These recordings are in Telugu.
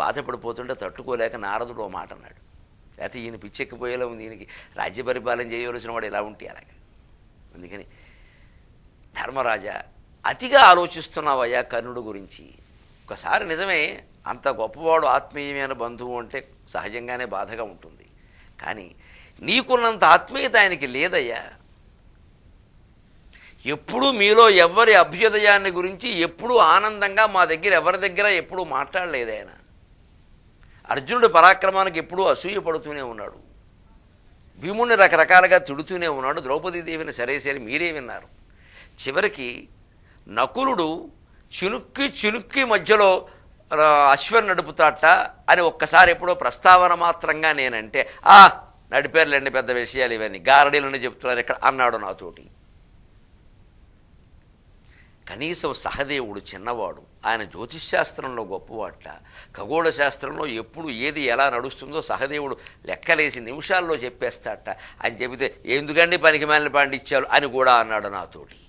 బాధపడిపోతుంటే తట్టుకోలేక నారదుడు ఓ మాట అన్నాడు. లేకపోతే ఈయన పిచ్చెక్కిపోయేలా ఉంది, ఈయనకి రాజ్య పరిపాలన చేయవలసిన వాడు ఎలా ఉంటే అలాగే. అందుకని ధర్మరాజా అతిగా ఆలోచిస్తున్నావయ్యా కర్ణుడు గురించి. ఒకసారి నిజమే, అంత గొప్పవాడు ఆత్మీయమైన బంధువు అంటే సహజంగానే బాధగా ఉంటుంది. కానీ నీకున్నంత ఆత్మీయత ఆయనకి లేదయ్యా. ఎప్పుడూ మీలో ఎవరి అభ్యుదయాన్ని గురించి ఎప్పుడూ ఆనందంగా మా దగ్గర ఎవరి దగ్గర ఎప్పుడూ మాట్లాడలేదు ఆయన. అర్జునుడి పరాక్రమానికి ఎప్పుడూ అసూయ పడుతూనే ఉన్నాడు, భీముడిని రకరకాలుగా తిడుతూనే ఉన్నాడు, ద్రౌపదీదేవిని సరేసరి మీరే విన్నారు. చివరికి నకులుడు చినుక్కి మధ్యలో అశ్వం నడుపుతాట అని ఒక్కసారి ఎప్పుడో ప్రస్తావన మాత్రంగా నేనంటే నడిపేర్లేండి, పెద్ద విషయాలు ఇవన్నీ గారడీలని చెప్తున్నారు ఇక్కడ అన్నాడు నాతోటి. కనీసం సహదేవుడు చిన్నవాడు, ఆయన జ్యోతిష్శాస్త్రంలో గొప్పవాట, ఖగోళ శాస్త్రంలో ఎప్పుడు ఏది ఎలా నడుస్తుందో సహదేవుడు లెక్కలేసి నిమిషాల్లో చెప్పేస్తాట అని చెబితే ఎందుకండి పనికి మేలని పాండిత్యాలు అని కూడా అన్నాడు నాతోటి.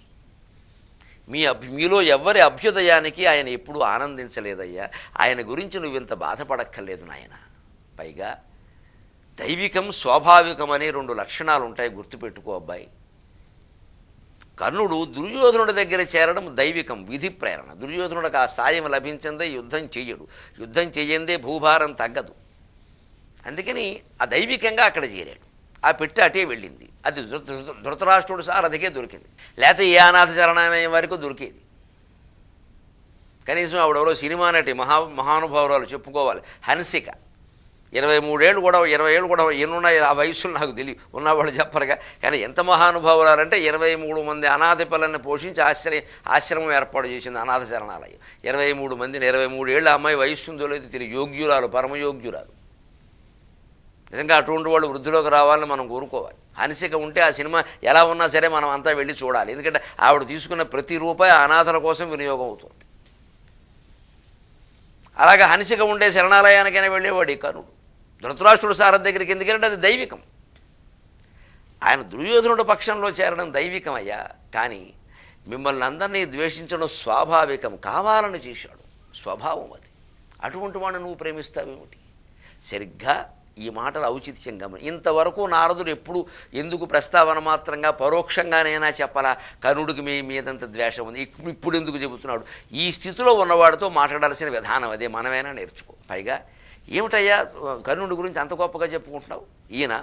మీలో ఎవరి అభ్యుదయానికి ఆయన ఎప్పుడూ ఆనందించలేదయ్యా. ఆయన గురించి నువ్వు ఇంత బాధపడక్కర్లేదు నాయన. పైగా దైవికం స్వాభావికం అనే 2 లక్షణాలు ఉంటాయి, గుర్తుపెట్టుకో అబ్బాయి. కర్ణుడు దుర్యోధనుడి దగ్గర చేరడం దైవికం, విధి ప్రేరణ. దుర్యోధనుడికి ఆ సాయం లభించిందే యుద్ధం చెయ్యడు, యుద్ధం చెయ్యందే భూభారం తగ్గదు. అందుకని ఆ దైవికంగా అక్కడ చేరాడు. ఆ పెట్టి అటే వెళ్ళింది. అది ధృతరాష్ట్రుడు సారథికే దొరికింది, లేకపోతే ఏ అనాథ శరణాలయం వరకు దొరికేది. కనీసం ఆవిడెవరో సినిమా నటి మహానుభావురాలు చెప్పుకోవాలి, హన్సిక. 23 ఏళ్ళు కూడా 20 ఏళ్ళు కూడా ఎన్నున్నాయి ఆ వయసులు నాకు తెలియ ఉన్నవాళ్ళు చెప్పరుగా. కానీ ఎంత మహానుభావురాలంటే 23 మంది అనాథ పిల్లల్ని పోషించి ఆశ్రమం ఏర్పాటు చేసింది అనాథ శరణాలయం. 23 మందిని, 23 ఏళ్ళ అమ్మాయి వయస్సు ఉందో లేదో తెలియదు, యోగ్యురాలు, పరమయోగ్యురాలు. నిజంగా అటువంటి వాళ్ళు వృద్ధిలోకి రావాలని మనం కోరుకోవాలి. హన్సిక ఉంటే ఆ సినిమా ఎలా ఉన్నా సరే మనం అంతా వెళ్ళి చూడాలి. ఎందుకంటే ఆవిడ తీసుకున్న ప్రతి రూపాయి అనాథల కోసం వినియోగం అవుతుంది. అలాగే హన్సిక ఉండే శరణాలయానికైనా వెళ్ళేవాడు ఈ కర్ణుడు. ధృతరాష్ట్రుడు సారథి దగ్గరికి ఎందుకంటే అది దైవికం. ఆయన దుర్యోధనుడి పక్షంలో చేరడం దైవికం అయ్యా. కానీ మిమ్మల్ని అందరినీ ద్వేషించడం స్వాభావికం, కావాలని చేశాడు, స్వభావం అది. అటువంటి వాడిని నువ్వు ప్రేమిస్తావేమిటి? సరిగ్గా ఈ మాటలు ఔచిత్యం గమని. ఇంతవరకు నారదుడు ఎప్పుడు ఎందుకు ప్రస్తావన మాత్రంగా పరోక్షంగానైనా చెప్పాలా కర్ణుడికి మీ మీదంత ద్వేషం ఉంది, ఇప్పుడు ఎందుకు చెబుతున్నాడు? ఈ స్థితిలో ఉన్నవాడితో మాట్లాడాల్సిన విధానం అదే, మనమైనా నేర్చుకో. పైగా ఏమిటయ్యా కర్ణుడి గురించి అంత గొప్పగా చెప్పుకుంటున్నావు? ఈయన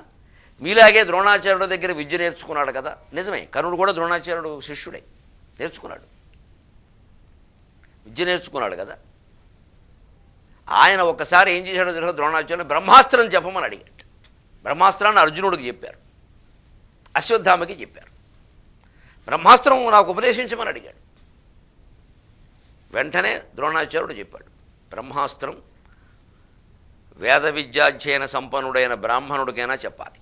మీలాగే ద్రోణాచార్యుడి దగ్గర విద్య నేర్చుకున్నాడు కదా. నిజమే, కర్ణుడు కూడా ద్రోణాచార్యుడు శిష్యుడే, నేర్చుకున్నాడు, విద్య నేర్చుకున్నాడు కదా. ఆయన ఒక్కసారి ఏం చేశాడో తెలుసు, ద్రోణాచార్యుడు బ్రహ్మాస్త్రం చెప్పమని అడిగాడు. బ్రహ్మాస్త్రాన్ని అర్జునుడికి చెప్పారు, అశ్వత్థామకి చెప్పారు. బ్రహ్మాస్త్రం నాకు ఉపదేశించమని అడిగాడు. వెంటనే ద్రోణాచార్యుడు చెప్పాడు, బ్రహ్మాస్త్రం వేద విద్యాధ్యయన సంపన్నుడైన బ్రాహ్మణుడికైనా చెప్పాలి,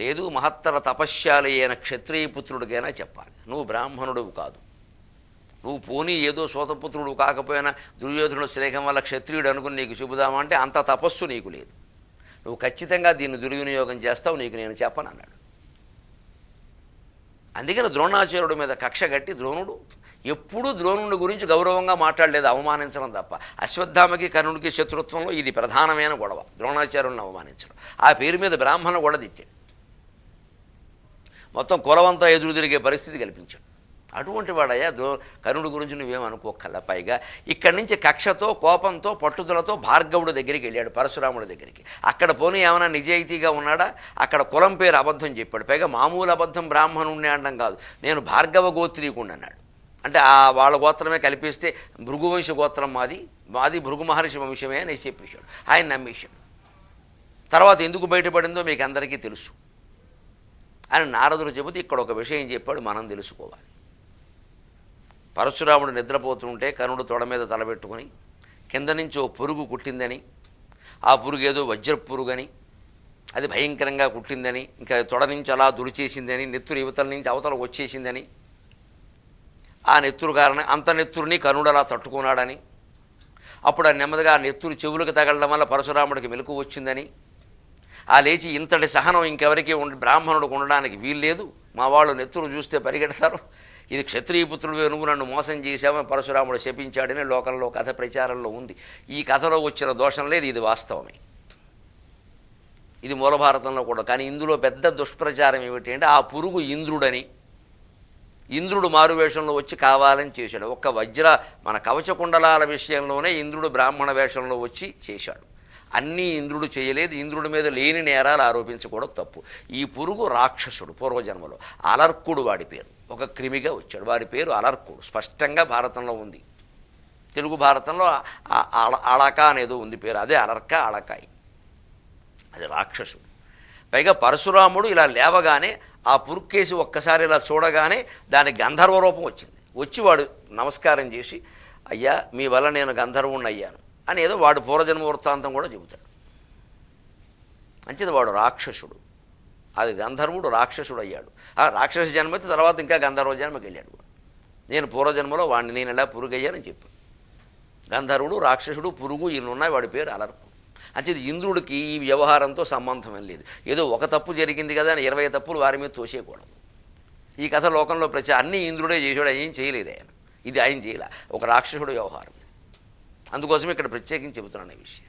లేదు మహత్తర తపశ్శాలి అయిన క్షత్రియపుత్రుడికైనా చెప్పాలి. నువ్వు బ్రాహ్మణుడు కాదు, నువ్వు పోనీ ఏదో సోతపుత్రుడు కాకపోయినా దుర్యోధనుడు స్నేహం వల్ల క్షత్రియుడు అనుకుని నీకు చెబుదామంటే అంత తపస్సు నీకు లేదు, నువ్వు ఖచ్చితంగా దీన్ని దుర్వినియోగం చేస్తావు, నీకు నేను చెప్పను అన్నాడు. అందుకని ద్రోణాచార్యుడి మీద కక్ష గట్టి ద్రోణుడు ఎప్పుడూ ద్రోణుడి గురించి గౌరవంగా మాట్లాడలేదు, అవమానించడం తప్ప. అశ్వత్థామకి కర్ణుడికి శత్రుత్వంలో ఇది ప్రధానమైన గొడవ, ద్రోణాచార్యులను అవమానించడం. ఆ పేరు మీద బ్రాహ్మణ గొడవ తెచ్చాడు, మొత్తం కులవంతా ఎదురు తిరిగే పరిస్థితి కల్పించాడు. అటువంటి వాడయ్యా కర్ణుడి గురించి నువ్వేమనుకోకల్లా. పైగా ఇక్కడి నుంచి కక్షతో, కోపంతో, పట్టుదలతో భార్గవుడి దగ్గరికి వెళ్ళాడు, పరశురాముడి దగ్గరికి. అక్కడ పోనీ ఏమైనా నిజాయితీగా ఉన్నాడా? అక్కడ కులం పేరు అబద్ధం చెప్పాడు. పైగా మామూలు అబద్ధం బ్రాహ్మణుణ్ణి అనడం కాదు, నేను భార్గవ గోత్రీకుణ్ణి అన్నాడు. అంటే వాళ్ళ గోత్రమే కల్పిస్తే భృగువంశ గోత్రం మాది భృగు మహర్షి వంశమే అని చెప్పేశాడు. ఆయన నమ్మేశాడు. తర్వాత ఎందుకు బయటపడిందో మీకు అందరికీ తెలుసు అని నారదుడు చెబితే ఇక్కడ ఒక విషయం చెప్పాడు, మనం తెలుసుకోవాలి. పరశురాముడు నిద్రపోతుంటే కర్ణుడు తొడ మీద తలబెట్టుకుని కింద నుంచి ఓ పురుగు కుట్టిందని, ఆ పురుగు ఏదో వజ్ర పురుగని, అది భయంకరంగా కుట్టిందని, ఇంకా తొడ నుంచి అలా దుడిచేసిందని, నెత్తురు యువతల నుంచి అవతలకు వచ్చేసిందని, ఆ నెత్తురు కారణం అంత నెత్తురుని కర్ణుడు అలా తట్టుకున్నాడని, అప్పుడు ఆ నెమ్మదిగా ఆ నెత్తురు చెవులకు తగలడం వల్ల పరశురాముడికి మెలకు వచ్చిందని, ఆ లేచి ఇంతటి సహనం ఇంకెవరికి బ్రాహ్మణుడికి ఉండడానికి వీల్లేదు, మా వాళ్ళు నెత్తురు చూస్తే పరిగెడతారు, ఇది క్షత్రియపుత్రుడు నువ్వు నన్ను మోసం చేశామని పరశురాముడు శపించాడని లోకంలో కథ ప్రచారంలో ఉంది. ఈ కథలో వచ్చిన దోషం లేదు, ఇది వాస్తవమే. ఇది మూల భారతంలో కూడా. కానీ ఇందులో పెద్ద దుష్ప్రచారం ఏమిటి అంటే ఆ పురుగు ఇంద్రుడని, ఇంద్రుడు మారువేషంలో వచ్చి కావాలని చేశాడు. ఒక్క మన కవచకుండలాల విషయంలోనే ఇంద్రుడు బ్రాహ్మణ వేషంలో వచ్చి చేశాడు. అన్నీ ఇంద్రుడు చేయలేదు. ఇంద్రుడి మీద లేని నేరాలు ఆరోపించకూడదు, తప్పు. ఈ పురుగు రాక్షసుడు పూర్వజన్మలో. అలర్కుడు వాడి పేరు, ఒక క్రిమిగా వచ్చాడు. వాడి పేరు అలర్కుడు, స్పష్టంగా భారతంలో ఉంది. తెలుగు భారతంలో అళక అనేదో ఉంది పేరు, అదే అలర్క అళకాయి, అది రాక్షసుడు. పైగా పరశురాముడు ఇలా లేవగానే ఆ పురుక్కేసి ఒక్కసారి ఇలా చూడగానే దాని గంధర్వ రూపం వచ్చింది. వచ్చి వాడు నమస్కారం చేసి, అయ్యా మీ వల్ల నేను గంధర్వుణ్ణి అయ్యాను అని ఏదో వాడు పూర్వజన్మ వృత్తాంతం కూడా చెబుతాడు. మంచిది, వాడు రాక్షసుడు, అది గంధర్వుడు రాక్షసుడు అయ్యాడు. ఆ రాక్షస జన్మతి తర్వాత ఇంకా గంధర్వ జన్మకి వెళ్ళాడు. నేను పూర్వజన్మలో వాడిని నేను ఇలా పురుగయ్యానని చెప్పాను. గంధర్వుడు రాక్షసుడు పురుగు ఈయనున్నాయి, వాడి పేరు అలర్కు. అంచేది ఇంద్రుడికి ఈ వ్యవహారంతో సంబంధం లేదు. ఏదో ఒక తప్పు జరిగింది కదా అని 20 తప్పులు వారి మీద తోసేయకూడదు. ఈ కథ లోకంలో అన్నీ ఇంద్రుడే చేసాడు, ఏం చేయలేదు ఆయన. ఇది ఆయన చేయలే, ఒక రాక్షసుడు వ్యవహారం. అందుకోసం ఇక్కడ ప్రత్యేకించి చెబుతున్నాను ఈ విషయం.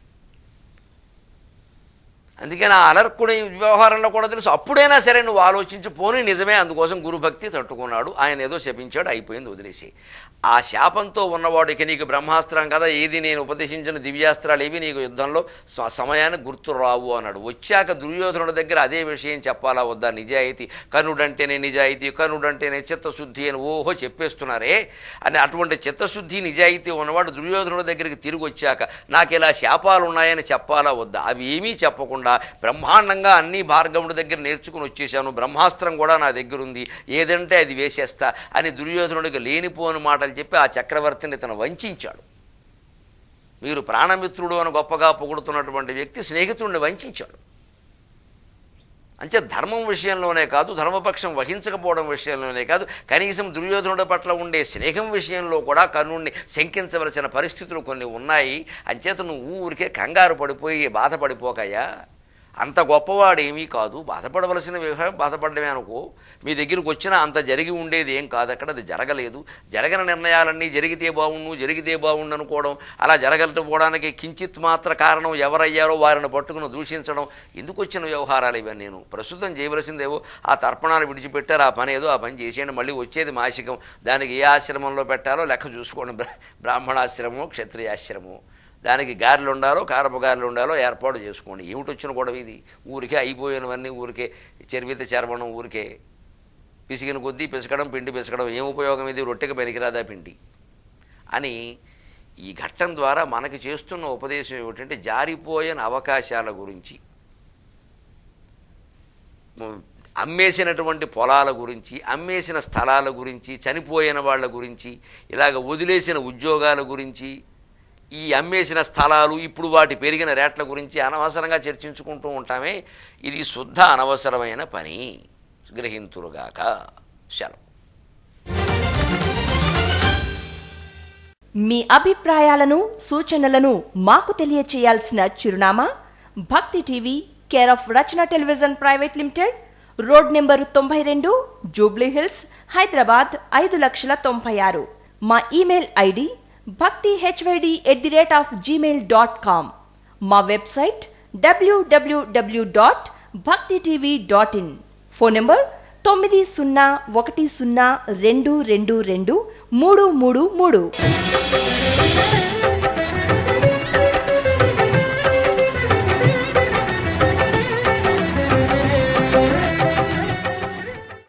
అందుకని ఆ అలర్కుడి వ్యవహారంలో కూడా తెలుసు. అప్పుడైనా సరే నువ్వు ఆలోచించి పోనీ నిజమే, అందుకోసం గురుభక్తి తట్టుకున్నాడు. ఆయన ఏదో శపించాడు, అయిపోయింది, వదిలేసి. ఆ శాపంతో ఉన్నవాడు ఇక నీకు బ్రహ్మాస్త్రం కదా, ఏది నేను ఉపదేశించిన దివ్యాస్త్రాలు ఏవి నీకు యుద్ధంలో సమయానికి గుర్తు రావు అన్నాడు. వచ్చాక దుర్యోధనుడి దగ్గర అదే విషయం చెప్పాలా వద్దా? నిజాయితీ, కనుడంటేనే నిజాయితీ, కనుడంటేనే చిత్తశుద్ధి అని ఓహో చెప్పేస్తున్నారే అని. అటువంటి చిత్తశుద్ధి నిజాయితీ ఉన్నవాడు దుర్యోధనుడి దగ్గరికి తిరిగి వచ్చాక నాకు ఇలా శాపాలు ఉన్నాయని చెప్పాలా వద్దా? అవి ఏమీ చెప్పకుండా బ్రహ్మాండంగా అన్నీ భార్గవుడి దగ్గర నేర్చుకుని వచ్చేసాను, బ్రహ్మాస్త్రం కూడా నా దగ్గర ఉంది, ఏదంటే అది వేసేస్తా అని దుర్యోధనుడికి లేనిపోని మాటలు చెప్పి ఆ చక్రవర్తిని ఇతను వంచాడు. మీరు ప్రాణమిత్రుడు అని గొప్పగా పొగుడుతున్నటువంటి వ్యక్తి స్నేహితుడిని వంచాడు. అంటే ధర్మం విషయంలోనే కాదు, ధర్మపక్షం వహించకపోవడం విషయంలోనే కాదు, కనీసం దుర్యోధనుడి పట్ల ఉండే స్నేహం విషయంలో కూడా కర్ణుడిని శంకించవలసిన పరిస్థితులు కొన్ని ఉన్నాయి. అంచేత నువ్వు ఊరికే కంగారు పడిపోయి బాధపడిపోకయ్యా, అంత గొప్పవాడు ఏమీ కాదు, బాధపడవలసిన విషయం బాధపడమే అనుకో. మీ దగ్గరికి వచ్చినా అంత జరిగి ఉండేది ఏం కాదు, అక్కడ అది జరగలేదు. జరగని నిర్ణయాలన్నీ జరిగితే బాగుండు అనుకోవడం, అలా జరగకపోవడానికి కించిత్ మాత్ర కారణం ఎవరయ్యారో వారిని పట్టుకుని దూషించడం, ఎందుకు వచ్చిన వ్యవహారాలు ఇవన్నీ? నేను ప్రస్తుతం చేయవలసిందేవో ఆ తర్పణాలు విడిచిపెట్టారు, ఆ పని ఏదో ఆ పని చేసేయండి, మళ్ళీ వచ్చేది మాసికం. దానికి ఏ ఆశ్రమంలో పెట్టాలో లెక్క చూసుకోండి, బ్రాహ్మణాశ్రమం క్షత్రియాశ్రమం, దానికి గారెలు ఉండాలో కారపు గారెలు ఉండాలో ఏర్పాటు చేసుకోండి. ఏమిటి వచ్చిన గొడవ ఇది? ఊరికే అయిపోయినవన్నీ ఊరికే చర్విత చర్వణం, ఊరికే పిసిగిన కొద్దీ పిసకడం, పిండి పిసకడం, ఏం ఉపయోగం ఇది? రొట్టెకి పనికిరాదా పిండి అని. ఈ ఘట్టం ద్వారా మనకి చేస్తున్న ఉపదేశం ఏమిటంటే జారిపోయిన అవకాశాల గురించి, అమ్మేసినటువంటి పొలాల గురించి, అమ్మేసిన స్థలాల గురించి, చనిపోయిన వాళ్ళ గురించి, ఇలాగ వదిలేసిన ఉద్యోగాల గురించి, ఈ అమ్మేసిన స్థలాలు ఇప్పుడు వాటి పెరిగిన రేట్ల గురించి అనవసరంగా చర్చించుకుంటూ ఉంటామే. ఇది శుద్ధ అనవసరమైన పని, గ్రహింతురుగాక. సెలవు. మీ అభిప్రాయాలను సూచనలను మాకు తెలియచేయాల్సిన చిరునామా భక్తి TV, care of Rachana television private limited, road number 92, Jubilee hills, Hyderabad 5,96,000. మా ఈమెయిల్ ఐడి bhaktihyd@gmail.com. మా వెబ్సైట్ www.bhaktitv.in. Phone number 9010222333.